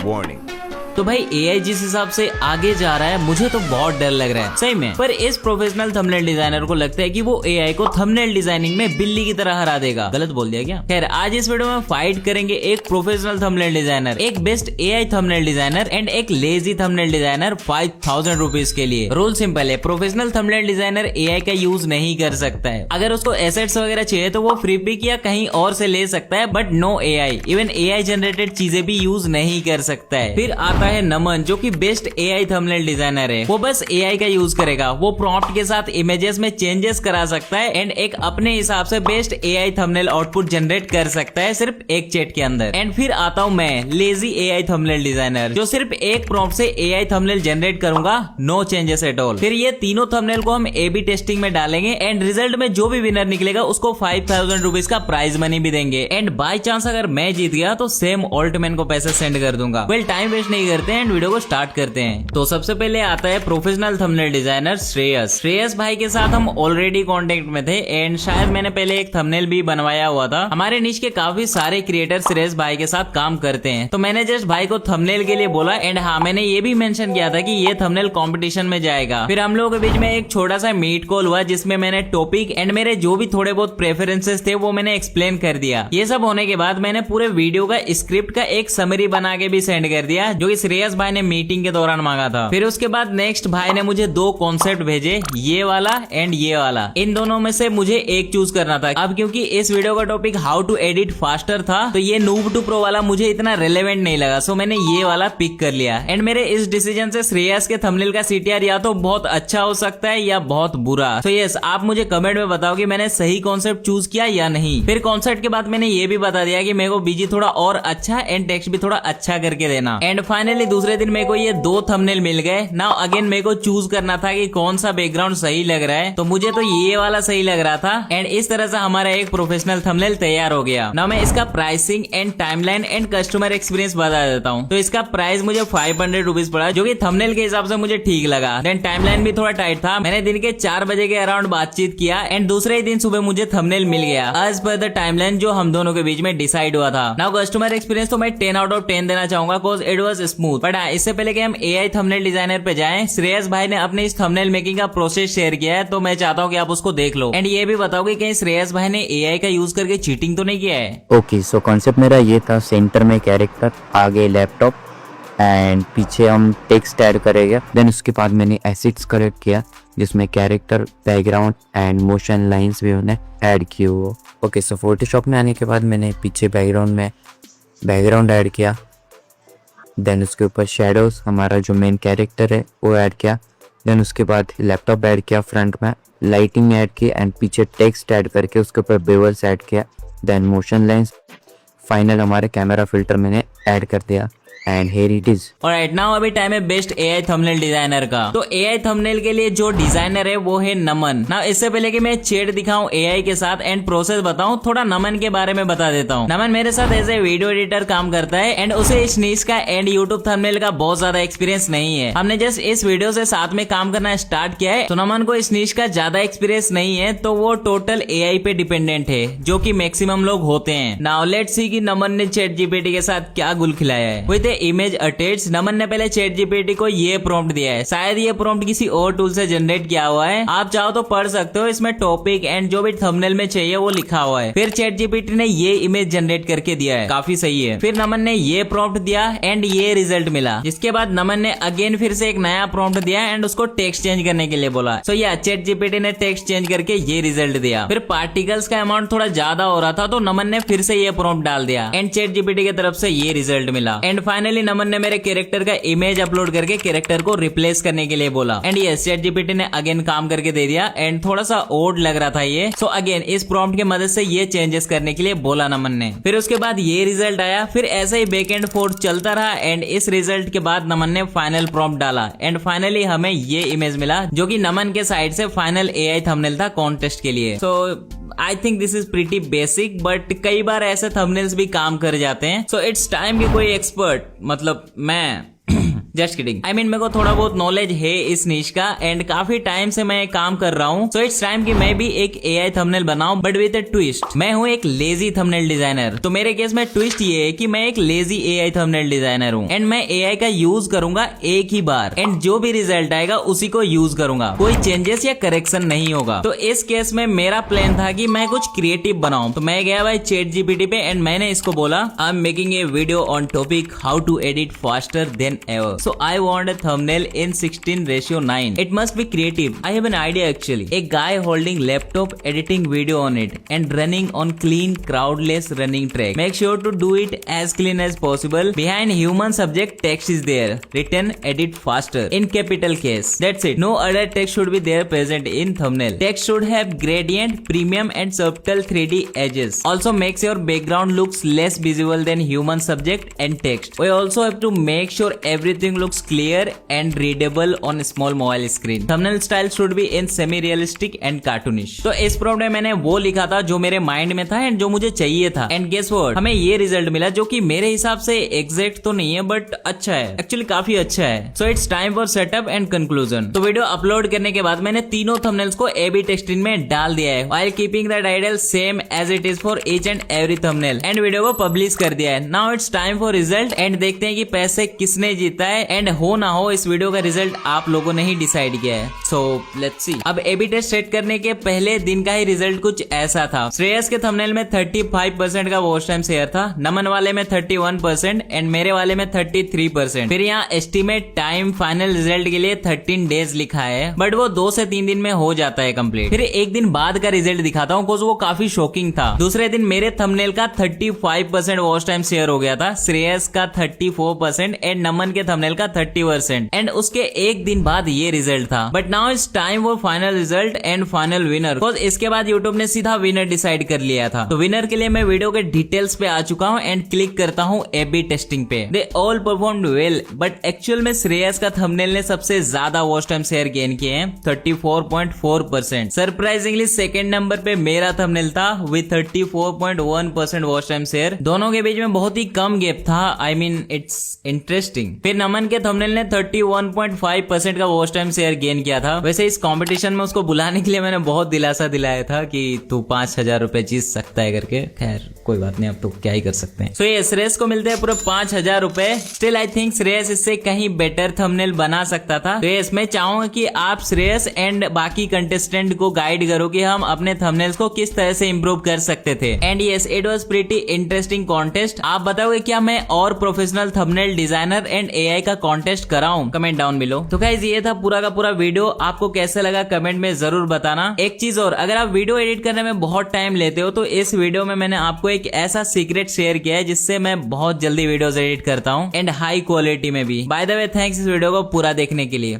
Warning. तो भाई AI जिस हिसाब से आगे जा रहा है मुझे तो बहुत डर लग रहा है सही में। पर इस प्रोफेशनल थंबनेल डिजाइनर को लगता है कि वो एआई को थंबनेल डिजाइनिंग में बिल्ली की तरह हरा देगा। गलत बोल दिया क्या? खैर आज इस वीडियो में फाइट करेंगे एक प्रोफेशनल थंबनेल डिजाइनर, एक best AI thumbnail designer and एक लेजी थंबनेल डिजाइनर 5000 रुपीज के लिए। रूल सिंपल है, प्रोफेशनल थंबनेल डिजाइनर एआई का यूज नहीं कर सकता है। अगर उसको एसेट्स वगैरह चाहिए तो वो फ्री पिक या कहीं और से ले सकता है, but no AI, even AI generated चीजें भी यूज नहीं कर सकता है। फिर आता है नमन जो कि बेस्ट एआई थंबनेल डिजाइनर है। वो बस एआई का यूज करेगा, वो प्रॉम्प्ट के साथ इमेजेस में चेंजेस करा सकता है एंड एक अपने हिसाब से best AI thumbnail output generate कर सकता है सिर्फ एक चैट के अंदर। एंड फिर आता हूं मैं लेजी एआई थंबनेल डिजाइनर जो सिर्फ एक प्रॉम्प्ट से एआई थंबनेल जनरेट करूंगा, नो चेंजेस एट ऑल। फिर ये तीनों थंबनेल को हम एबी टेस्टिंग में डालेंगे एंड रिजल्ट में जो भी विनर निकलेगा उसको 5000 रुपीज का प्राइज मनी भी देंगे। एंड बाय चांस अगर मैं जीत गया तो सेम ऑल्टमैन को पैसे सेंड कर दूंगा। वेल टाइम वेस्ट नहीं करते हैं, वीडियो को स्टार्ट करते हैं। तो सबसे पहले आता है प्रोफेशनल थंबनेल डिजाइनर श्रेयस भाई के साथ हम ऑलरेडी कांटेक्ट में थे एंड शायद मैंने पहले एक थंबनेल भी बनवाया हुआ था। हमारे निश के काफी सारे क्रिएटर श्रेयस भाई के साथ काम करते हैं, तो मैंने जस्ट भाई को थंबनेल के लिए बोला एंड हाँ मैंने ये भी मेंशन किया था कि ये थंबनेल कंपटीशन में जाएगा। फिर हम लोगों के बीच में एक छोटा सा मीट कॉल हुआ जिसमें मैंने टॉपिक एंड मेरे जो भी थोड़े बहुत प्रेफरेंसेस थे वो मैंने एक्सप्लेन कर दिया। ये सब होने के बाद मैंने पूरे वीडियो का स्क्रिप्ट का एक समरी बना के भी सेंड कर दिया जो कि श्रेयस भाई ने मीटिंग के दौरान मांगा था। फिर उसके बाद नेक्स्ट भाई ने मुझे दो कॉन्सेप्ट भेजे, ये वाला एंड ये वाला। इन दोनों में से मुझे एक चूज करना था। अब क्योंकि इस वीडियो का topic how to edit faster था तो ये नूब टू प्रो वाला मुझे इतना रेलेवेंट नहीं लगा, सो मैंने ये वाला पिक कर लिया। एंड मेरे इस डिसीजन से श्रेयस के थंबनेल का सीटीआर या तो बहुत अच्छा हो सकता है या बहुत बुरा। तो यस, आप मुझे कमेंट में बताओ कि मैंने सही कॉन्सेप्ट चूज किया या नहीं। फिर कॉन्सेप्ट के बाद मैंने ये भी बता दिया कि मेरे को बीजी थोड़ा और अच्छा एंड टेक्स्ट भी थोड़ा अच्छा करके देना। एंड फाइनली दूसरे दिन मेरे को ये दो थंबनेल मिल गए। नाउ अगेन मेरे को चूज करना था कि कौन सा बैकग्राउंड सही लग रहा है, तो मुझे तो ये वाला सही लग रहा था एंड इस तरह से हमारा एक प्रोफेशनल थंबनेल तैयार हो गया। नाउ मैं इसका pricing and timeline and customer experience बता देता हूँ। तो इसका प्राइस मुझे 500 रुपीज पड़ा जो कि थंबनेल के हिसाब से मुझे ठीक लगा। देन टाइमलाइन भी थोड़ा टाइट था, मैंने दिन के 4 बजे के अराउंड बातचीत किया एंड दूसरे ही दिन सुबह मुझे थंबनेल मिल गया एज पर द टाइमलाइन जो हम दोनों के बीच में डिसाइड हुआ था। नाउ कस्टमर एक्सपीरियंस तो मैं 10 आउट ऑफ 10 देना चाहूंगा because it was smooth. But इससे पहले कि हम एआई थंबनेल डिजाइनर पे जाएं, श्रेयस भाई ने अपने इस थंबनेल मेकिंग का प्रोसेस शेयर किया है, तो मैं चाहता हूँ कि आप उसको देख लो एंड ये भी बताओ कि कहीं श्रेयस भाई ने एआई का यूज करके चीटिंग तो नहीं किया है। ओके, सो कॉन्सेप्ट मेरा ये था, सेंटर में कैरेक्टर, आगे लैपटॉप एंड पीछे हम टेक्स्ट ऐड करेंगे। देन उसके बाद मैंने एसिड्स कलेक्ट किया जिसमें character, background and motion lines भी उन्हें ऐड किए हुए। ओके, सो फोटोशॉप में आने के बाद मैंने पीछे बैकग्राउंड में बैकग्राउंड ऐड किया। देन उसके ऊपर शेडोज, हमारा जो मेन कैरेक्टर है वो ऐड किया। देन उसके बाद लैपटॉप ऐड किया, फ्रंट में लाइटिंग ऐड की एंड पीछे टेक्स्ट ऐड करके उसके ऊपर बेवल्स ऐड किया। देन मोशन लाइंस, फाइनल हमारे कैमरा फिल्टर मैंने ऐड कर दिया and here it is. Alright, now अभी टाइम है बेस्ट एआई थंबनेल डिजाइनर का। तो एआई थंबनेल के लिए जो डिजाइनर है वो है नमन। नाउ इससे पहले कि मैं चैट दिखाऊं एआई के साथ एंड प्रोसेस बताऊं, थोड़ा नमन के बारे में बता देता हूं। नमन मेरे साथ एज ए वीडियो एडिटर काम करता है एंड उसे इस नीश का एंड यूट्यूब थंबनेल का बहुत ज्यादा एक्सपीरियंस नहीं है। हमने जस्ट इस वीडियो से साथ में काम करना स्टार्ट किया है, तो नमन को इस नीश का ज्यादा एक्सपीरियंस नहीं है, तो वो टोटल एआई पे डिपेंडेंट है जो कि मैक्सिमम लोग होते हैं। नाउ लेट्स सी कि नमन ने चैट जीपीटी के साथ क्या गुल खिलाया है। विद इमेज अटैच, नमन ने पहले चैट जीपीटी को ये प्रॉम्प्ट दिया है, शायद ये प्रॉम्प्ट किसी और टूल से जनरेट किया हुआ है, आप चाहो तो पढ़ सकते हो। इसमें टॉपिक एंड जो भी थंबनेल में चाहिए वो लिखा हुआ है। फिर चैट जीपीटी ने ये इमेज जनरेट करके दिया है, काफी सही है। फिर नमन ने ये प्रॉम्प्ट दिया एंड ये रिजल्ट मिला। जिसके बाद नमन ने अगेन फिर से एक नया प्रॉम्प्ट दिया एंड उसको टेक्स्ट चेंज करने के लिए बोला। सो या चैट जीपीटी ने टेक्स्ट चेंज करके ये रिजल्ट दिया। फिर पार्टिकल्स का अमाउंट थोड़ा ज्यादा हो रहा था तो नमन ने फिर से ये प्रॉम्प्ट डाल दिया एंड चैट जीपीटी की तरफ से ये रिजल्ट मिला। एंड फाइनली नमन ने मेरे कैरेक्टर का इमेज अपलोड करके कैरेक्टर को रिप्लेस करने के लिए बोला एंड ये चैट जीपीटी ने अगेन काम करके दे दिया एंड थोड़ा सा ओड लग रहा था ये, सो अगेन इस प्रॉम्प्ट की मदद से ये चेंजेस करने के लिए बोला नमन ने। फिर उसके बाद ये रिजल्ट आया, फिर ऐसे ही बैक एंड फोर्थ चलता रहा एंड इस रिजल्ट के बाद नमन ने फाइनल प्रॉम्प्ट डाला एंड फाइनली हमें ये इमेज मिला जो कि नमन के साइड से फाइनल एआई थंबनेल था कॉन्टेस्ट के लिए। So I think this is pretty basic, but कई बार ऐसे थंबनेल्स भी काम कर जाते हैं। सो इट्स टाइम कि कोई एक्सपर्ट, मतलब मैं जस्ट किडिंग। आई मीन मेरे को थोड़ा बहुत नॉलेज है इस नीश का एंड काफी टाइम से मैं काम कर रहा हूँ। सो इट्स टाइम कि मैं भी एक एआई थंबनेल बनाऊं बट विद अ ट्विस्ट। मैं हूँ एक लेजी थंबनेल डिजाइनर। तो मेरे केस में ट्विस्ट ये है कि मैं एक लेजी एआई थंबनेल डिजाइनर हूँ एंड मैं एआई का यूज करूंगा एक ही बार एंड जो भी रिजल्ट आएगा उसी को यूज करूंगा, कोई चेंजेस या करेक्शन नहीं होगा। तो इस केस में मेरा प्लान था कि मैं कुछ क्रिएटिव बनाऊं। तो मैं गया भाई चैट जीपीटी पे एंड मैंने इसको बोला I am making a video on topic how to edit faster than ever. So I want a thumbnail in 16:9. It must be creative. I have an idea actually. A guy holding laptop editing video on it and running on clean crowdless running track. Make sure to do it as clean as possible. Behind human subject text is there. Written edit faster in capital case. That's it. No other text should be there present in thumbnail. Text should have gradient, premium and subtle 3D edges. Also makes your background looks less visible than human subject and text. We also have to make sure everything looks clear and readable on small mobile screen. Thumbnail style should be in semi realistic and cartoonish. तो इस prompt में मैंने वो लिखा था जो मेरे mind में था एंड जो मुझे चाहिए था एंड गेस व्हाट, हमें ये रिजल्ट मिला जो कि मेरे हिसाब से एग्जैक्ट तो नहीं है बट अच्छा है, एक्चुअली काफी अच्छा है। So it's time for setup and conclusion. तो वीडियो अपलोड करने के बाद मैंने तीनों थंबनेल्स को A/B टेस्टिंग में डाल दिया है while keeping the title same as it is for each and every thumbnail and video को पब्लिश कर दिया है। Now it's time for result and देखते हैं कि पैसे किसने जीता है एंड हो ना हो इस वीडियो का रिजल्ट आप लोगों ने ही डिसाइड किया है। So let's see. अब A/B टेस्ट सेट करने के पहले दिन का ही रिजल्ट कुछ ऐसा था। श्रेयस के थंबनेल में 35% का वॉच टाइम शेयर था, नमन वाले में 31% एंड मेरे वाले में 33%। फिर यहाँ एस्टिमेट टाइम फाइनल रिजल्ट के लिए 13 डेज लिखा है बट वो 2 से 3 दिन में हो जाता है कंप्लीट। फिर एक दिन बाद का रिजल्ट दिखाता हूँ वो काफी शॉकिंग था। दूसरे दिन मेरे थंबनेल का 35% वॉच टाइम शेयर हो गया था, श्रेयस का 34% एंड नमन के थंबनेल का 30% एंड उसके एक दिन बाद ये रिजल्ट था। But now it's time for final result and final winner. इसके बाद यूट्यूब ने सीधा विनर डिसाइड कर लिया था। तो विनर के लिए मैं वीडियो के डिटेल्स पे आ चुका हूँ एंड क्लिक करता हूँ A/B टेस्टिंग पे। They all performed well but actual में श्रेयस का थंबनेल ने सबसे ज्यादा वॉच टाइम शेयर गेन किए हैं 34.4%। सरप्राइजिंगली सेकंड नंबर पे मेरा थंबनेल था विद 34.1% वॉच टाइम शेयर। दोनों के बीच में बहुत ही कम गैप था। I mean it's interesting. फिर नमन के थंबनेल ने 31.5% का वॉच टाइम शेयर गेन किया था। वैसे इस कंपटीशन में उसको बुलाने के लिए मैंने बहुत दिलासा दिलाया था कि तू 5,000 रुपए जीत सकता है करके। खैर कोई बात नहीं, अब तो क्या ही कर सकते हैं। सो ये श्रेयस को मिलते हैं पूरे 5,000 रुपए। स्टिल आई थिंक श्रेयस इससे कहीं बेटर थंबनेल बना सकता था। तो इसमें चाहूंगा कि आप श्रेयस एंड बाकी कंटेस्टेंट को गाइड करो कि हम अपने थंबनेल्स को किस तरह से इम्प्रूव कर सकते थे। And yes it was pretty interesting contest. आप बताओगे क्या मैं और professional thumbnail designer and AI का कॉन्टेस्ट कराऊं? Comment down below. तो गाइस ये था पूरा का पूरा वीडियो। आपको कैसे लगा कमेंट में जरूर बताना। एक चीज और, अगर आप वीडियो एडिट करने में बहुत टाइम लेते हो तो इस वीडियो में मैंने आपको एक ऐसा सीक्रेट शेयर किया है जिससे मैं बहुत जल्दी वीडियोस एडिट करता हूँ एंड हाई क्वालिटी में भी। बाय द वे थैंक्स इस वीडियो को पूरा देखने के लिए।